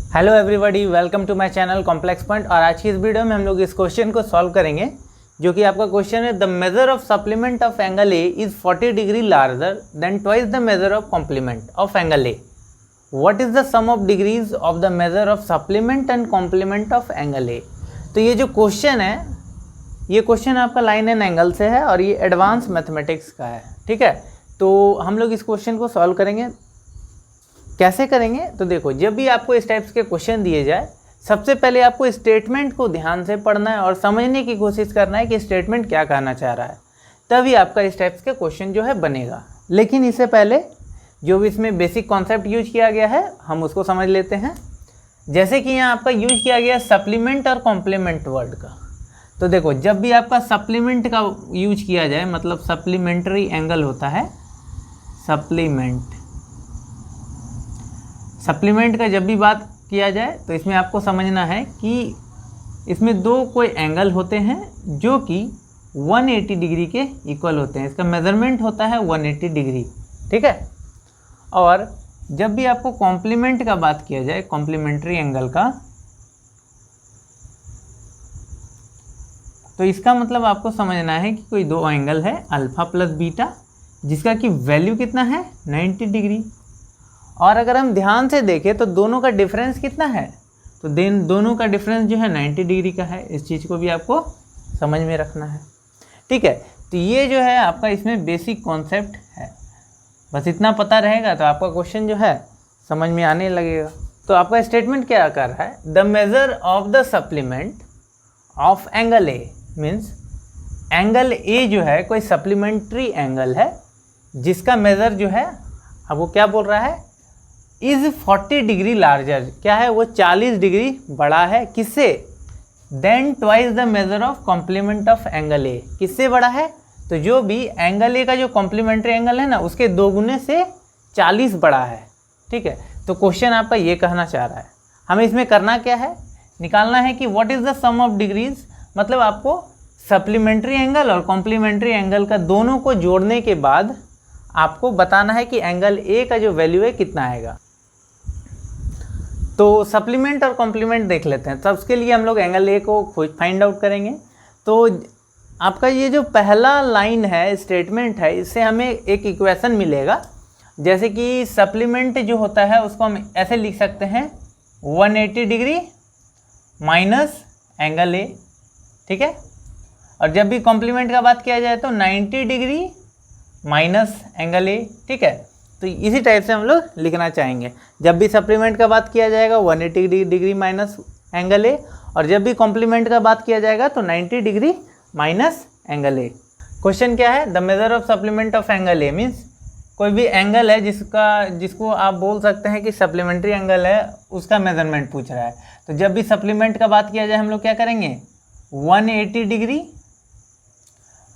Hello everybody, welcome to my channel complex point. और आज की इस वीडियो में हम लोग इस क्वेश्चन को सॉल्व करेंगे, जो कि आपका क्वेश्चन है the measure of supplement of angle A is 40 degree larger than twice the measure of complement of angle A. What is the sum of degrees of the measure of supplement and complement of angle A. तो ये जो question है, ये question आपका line and angle से है और ये एडवांस मैथमेटिक्स का है। ठीक है, तो हम लोग इस क्वेश्चन को सॉल्व करेंगे। कैसे करेंगे तो देखो, जब भी आपको इस टाइप्स के क्वेश्चन दिए जाए, सबसे पहले आपको स्टेटमेंट को ध्यान से पढ़ना है और समझने की कोशिश करना है कि स्टेटमेंट क्या कहना चाह रहा है, तभी आपका इस टाइप्स के क्वेश्चन जो है बनेगा। लेकिन इससे पहले जो भी इसमें बेसिक कॉन्सेप्ट यूज किया गया है हम उसको समझ लेते हैं। जैसे कि यहाँ आपका यूज किया गया सप्लीमेंट और कॉम्प्लीमेंट वर्ड का। तो देखो, जब भी आपका सप्लीमेंट का यूज किया जाए, मतलब सप्लीमेंट्री एंगल होता है, सप्लीमेंट का जब भी बात किया जाए तो इसमें आपको समझना है कि इसमें दो कोई एंगल होते हैं जो कि 180 डिग्री के इक्वल होते हैं। इसका मेजरमेंट होता है 180 डिग्री। ठीक है, और जब भी आपको कॉम्प्लीमेंट का बात किया जाए, कॉम्प्लीमेंट्री एंगल का, तो इसका मतलब आपको समझना है कि कोई दो एंगल है अल्फा प्लस बीटा, जिसका कि वैल्यू कितना है 90 डिग्री। और अगर हम ध्यान से देखें तो दोनों का डिफरेंस कितना है, तो दोनों का डिफरेंस जो है 90 डिग्री का है। इस चीज़ को भी आपको समझ में रखना है। ठीक है, तो ये जो है आपका इसमें बेसिक कॉन्सेप्ट है। बस इतना पता रहेगा तो आपका क्वेश्चन जो है समझ में आने लगेगा। तो आपका स्टेटमेंट क्या कर रहा है, the measure of the supplement of angle A, means angle A जो है कोई सप्लीमेंट्री एंगल है जिसका मेजर जो है, अब वो क्या बोल रहा है, इज 40 डिग्री लार्जर, क्या है वो 40 डिग्री बड़ा है, किससे, than twice the measure of complement of angle A. किससे बड़ा है, तो जो भी एंगल ए का जो कॉम्प्लीमेंट्री एंगल है ना, उसके 2 गुने से 40 बड़ा है। ठीक है, तो क्वेश्चन आपका ये कहना चाह रहा है। हमें इसमें करना क्या है, निकालना है कि what is the sum of degrees, मतलब आपको सप्लीमेंट्री एंगल और कॉम्प्लीमेंट्री एंगल का दोनों को जोड़ने के बाद आपको बताना है कि एंगल ए का जो वैल्यू है कितना आएगा। तो सप्लीमेंट और कॉम्प्लीमेंट देख लेते हैं। तो उसके लिए हम लोग एंगल ए को फाइंड आउट करेंगे। तो आपका ये जो पहला लाइन है, स्टेटमेंट है, इससे हमें एक इक्वेशन मिलेगा। जैसे कि सप्लीमेंट जो होता है उसको हम ऐसे लिख सकते हैं 180 डिग्री माइनस एंगल ए। ठीक है, और जब भी कॉम्प्लीमेंट का बात किया जाए तो 90 डिग्री माइनस एंगल ए। ठीक है, तो इसी टाइप से हम लोग लिखना चाहेंगे। जब भी सप्लीमेंट का बात किया जाएगा 180 डिग्री माइनस एंगल ए, और जब भी कॉम्प्लीमेंट का बात किया जाएगा तो 90 degree minus angle A. Question क्या है, the measure of supplement of angle A, means कोई भी एंगल है जिसको आप बोल सकते हैं कि सप्लीमेंट्री एंगल है, उसका मेजरमेंट पूछ रहा है। तो जब भी सप्लीमेंट का बात किया जाए हम लोग क्या करेंगे, 180 डिग्री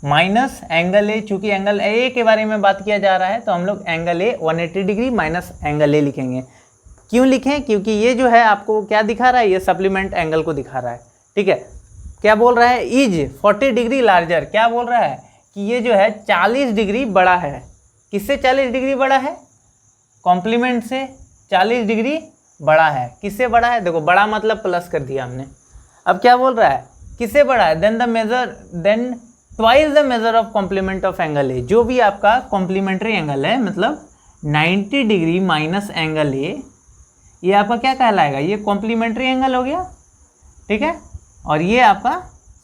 माइनस एंगल ए। चूंकि एंगल ए के बारे में बात किया जा रहा है तो हम लोग angle A 180 degree minus angle A लिखेंगे। क्यों लिखें, क्योंकि ये जो है आपको क्या दिखा रहा है, ये सप्लीमेंट एंगल को दिखा रहा है। ठीक है, क्या बोल रहा है, इज 40 डिग्री लार्जर, क्या बोल रहा है कि ये जो है 40 डिग्री बड़ा है। किससे 40 डिग्री बड़ा है, कॉम्प्लीमेंट से 40 डिग्री बड़ा है। किससे बड़ा है, देखो बड़ा मतलब प्लस कर दिया हमने। अब क्या बोल रहा है, किससे बड़ा है, than twice the measure of complement of angle A. जो भी आपका कॉम्प्लीमेंट्री एंगल है, मतलब 90 डिग्री माइनस एंगल ए, ये आपका क्या कहलाएगा, ये कॉम्प्लीमेंट्री एंगल हो गया। ठीक है, और ये आपका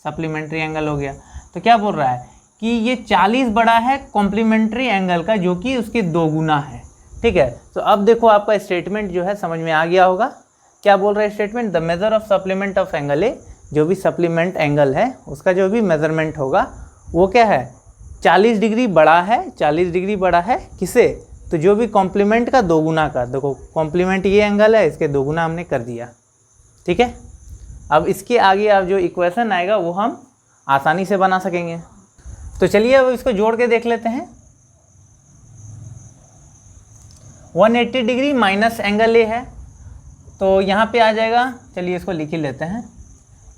सप्लीमेंट्री एंगल हो गया। तो क्या बोल रहा है कि ये 40 बड़ा है कॉम्प्लीमेंट्री एंगल का, जो कि उसके 2 गुना है। ठीक है, तो अब देखो आपका स्टेटमेंट जो है समझ में आ गया होगा। क्या बोल रहा है statement, the measure of supplement of angle A, जो भी सप्लीमेंट एंगल है उसका जो भी मेजरमेंट होगा वो क्या है, 40 डिग्री बड़ा है। 40 डिग्री बड़ा है किसे, तो जो भी कॉम्प्लीमेंट का 2 गुना का, देखो कॉम्प्लीमेंट ये एंगल है, इसके 2 गुना हमने कर दिया। ठीक है, अब इसके आगे अब जो इक्वेशन आएगा वो हम आसानी से बना सकेंगे। तो चलिए अब इसको जोड़ के देख लेते हैं। 180 डिग्री माइनस एंगल ए है, तो यहाँ पे आ जाएगा, चलिए इसको लिख ही लेते हैं।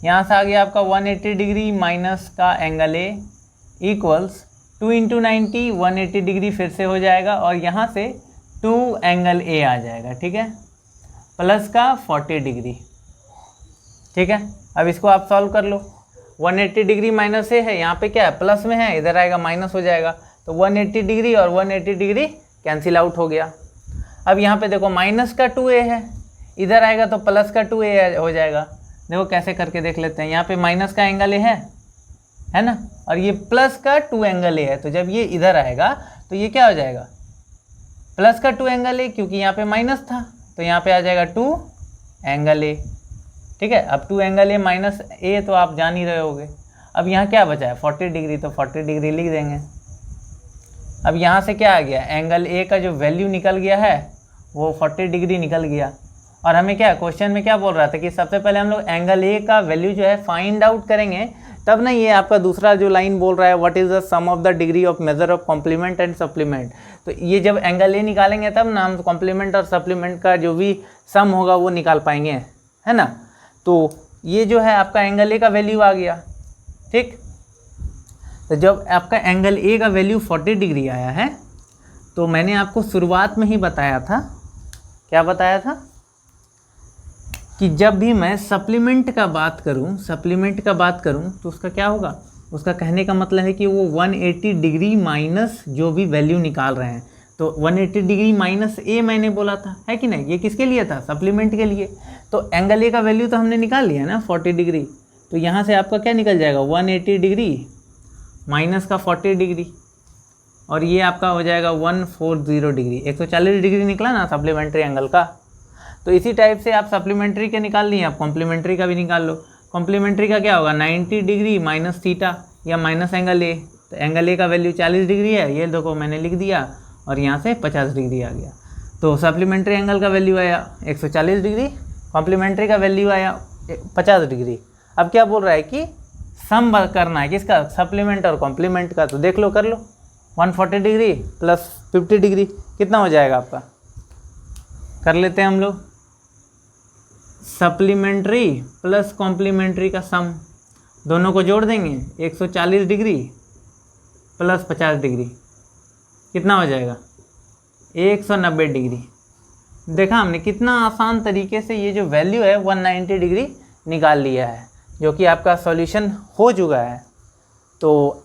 यहाँ से आ गया आपका 180 डिग्री माइनस का angle A equals 2 into 90, 180 degree फिर से हो जाएगा, और यहाँ से 2 एंगल ए आ जाएगा। ठीक है, प्लस का 40 डिग्री। ठीक है, अब इसको आप सॉल्व कर लो। 180 डिग्री माइनस ए है, यहाँ पे क्या है प्लस में है, इधर आएगा माइनस हो जाएगा, तो 180 डिग्री और 180 डिग्री कैंसिल आउट हो गया। अब यहाँ पे देखो माइनस का 2a है, इधर आएगा तो प्लस का 2a हो जाएगा। देखो कैसे करके देख लेते हैं, यहाँ पे माइनस का एंगल ए है ना, और ये प्लस का 2 एंगल ए है, तो जब ये इधर आएगा तो ये क्या हो जाएगा प्लस का 2 एंगल ए, क्योंकि यहाँ पे माइनस था तो यहाँ पे आ जाएगा 2 एंगल ए। ठीक है, अब 2 एंगल ए माइनस ए तो आप जान ही रहे होगे। अब यहाँ क्या बचा है 40 डिग्री, तो 40 डिग्री लिख देंगे। अब यहाँ से क्या आ गया, एंगल ए का जो वैल्यू निकल गया है वो 40 डिग्री निकल गया। और हमें क्या क्वेश्चन में क्या बोल रहा था कि सबसे पहले हम लोग एंगल ए का वैल्यू जो है फाइंड आउट करेंगे, तब ना ये आपका दूसरा जो लाइन बोल रहा है what is the sum of the degree of measure of complement and supplement. तो ये जब एंगल ए निकालेंगे तब ना हम कॉम्प्लीमेंट और सप्लीमेंट का जो भी सम होगा वो निकाल पाएंगे, है ना। तो ये जो है आपका एंगल ए का वैल्यू आ गया। ठीक, तो जब आपका एंगल ए का वैल्यू 40 डिग्री आया है तो मैंने आपको शुरुआत में ही बताया था, क्या बताया था कि जब भी मैं सप्लीमेंट का बात करूं तो उसका क्या होगा, उसका कहने का मतलब है कि वो 180 डिग्री माइनस जो भी वैल्यू निकाल रहे हैं, तो 180 डिग्री माइनस ए मैंने बोला था, है कि नहीं, ये किसके लिए था सप्लीमेंट के लिए। तो एंगल ए का वैल्यू तो हमने निकाल लिया ना 40 डिग्री, तो यहाँ से आपका क्या निकल जाएगा 180 डिग्री माइनस का 40 डिग्री, और ये आपका हो जाएगा 140 डिग्री, 140 डिग्री निकला ना सप्लीमेंट्री एंगल का। तो इसी टाइप से आप सप्लीमेंट्री के निकाल लिए, आप कॉम्प्लीमेंट्री का भी निकाल लो। कॉम्प्लीमेंट्री का क्या होगा 90 डिग्री माइनस थीटा या माइनस एंगल ए, तो एंगल ए का वैल्यू 40 डिग्री है, ये देखो मैंने लिख दिया, और यहाँ से 50 डिग्री आ गया। तो सप्लीमेंट्री एंगल का वैल्यू आया 140 डिग्री, कॉम्प्लीमेंट्री का वैल्यू आया 50 डिग्री। अब क्या बोल रहा है कि सम करना है किसका, सप्लीमेंट और कॉम्प्लीमेंट का। तो देख लो, कर लो, 140 डिग्री प्लस 50 डिग्री कितना हो जाएगा आपका, कर लेते हैं हम लोग। सप्लीमेंट्री प्लस कॉम्प्लीमेंट्री का सम, दोनों को जोड़ देंगे, 140 डिग्री प्लस 50 डिग्री कितना हो जाएगा 190 डिग्री। देखा हमने कितना आसान तरीके से ये जो वैल्यू है 190 डिग्री निकाल लिया है, जो कि आपका सॉल्यूशन हो चुका है। तो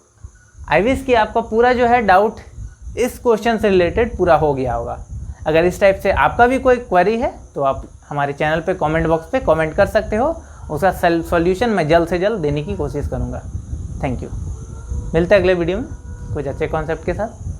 आई विश कि आपका पूरा जो है डाउट इस क्वेश्चन से रिलेटेड पूरा हो गया होगा। अगर इस टाइप से आपका भी कोई क्वेरी है तो आप हमारे चैनल पे कमेंट बॉक्स पे कमेंट कर सकते हो, उसका सॉल्यूशन मैं जल्द से जल्द देने की कोशिश करूँगा। थैंक यू, मिलते हैं अगले वीडियो में कुछ अच्छे कॉन्सेप्ट के साथ।